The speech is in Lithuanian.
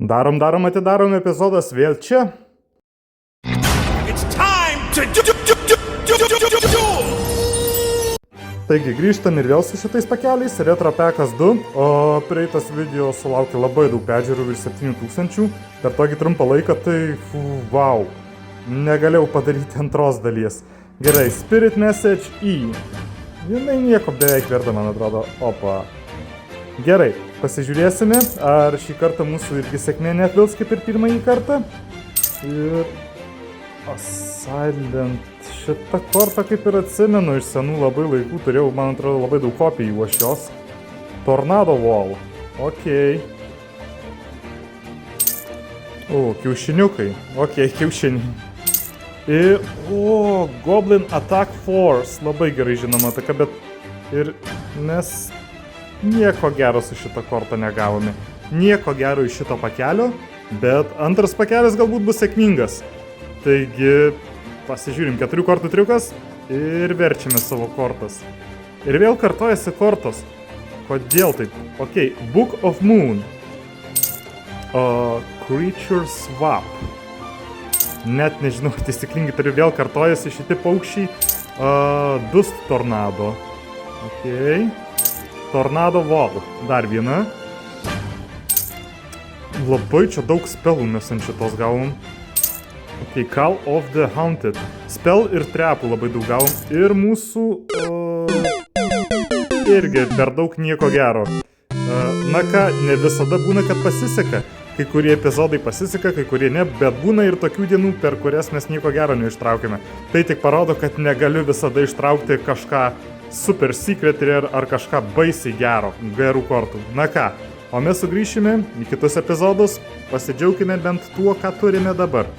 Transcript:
Darom, atidarom epizodas vėl čia. It's time to do. Taigi grįžtam ir vėl su šitais pakeliais, Retro Packas 2, o prieitas video sulaukė labai daug peržiūrų, virš 7000, per tokį trumpą laiką, tai wow, negalėjau padaryti antros dalies. Gerai, Spirit Message E. Jinai nieko beveik verta, man atrodo, opa. Gerai, pasižiūrėsime, ar šį kartą mūsų irgi sėkmė neapvils kaip ir pirmąjį kartą. Ir... Silent. Šitą kortą kaip ir atsimenu iš senų labai laikų, turėjau, man atrodo, labai daug kopijų iš jos. Tornado Wall. Okei. O, kiaušiniukai. Okei, kiaušiniai. Ir, Goblin Attack Force. Labai gerai žinoma taka, bet ir mes nieko gero su šitą kortą negavome. Nieko gero iš šito pakelio, bet antras pakelis galbūt bus sėkmingas. Taigi, pasižiūrim, 4 kortų triukas ir verčiame savo kortas. Ir vėl kartojasi kortos. Kodėl taip? Ok, Book of Moon. Creature Swap. Net nežinau, taisyklingai turiu, vėl kartojasi šitie paukščiai. Dust Tornado. Ok. Tornado Wall. Dar viena. Labai čia daug spelų mes ant šitos gavom. Ok, Call of the Haunted. Spell ir trepų labai daug gavom. Ir mūsų... irgi per daug nieko gero. Na ką, ne visada būna, kad pasiseka. Kai kurie epizodai pasiseka, kai kurie ne, bet būna ir tokių dienų, per kurias mes nieko gero neištraukime. Tai tik parodo, kad negaliu visada ištraukti kažką super secret ar kažką baisiai gerų kortų. Na ką, o mes sugrįšime į kitus epizodus, pasidžiaukime bent tuo, ką turime dabar.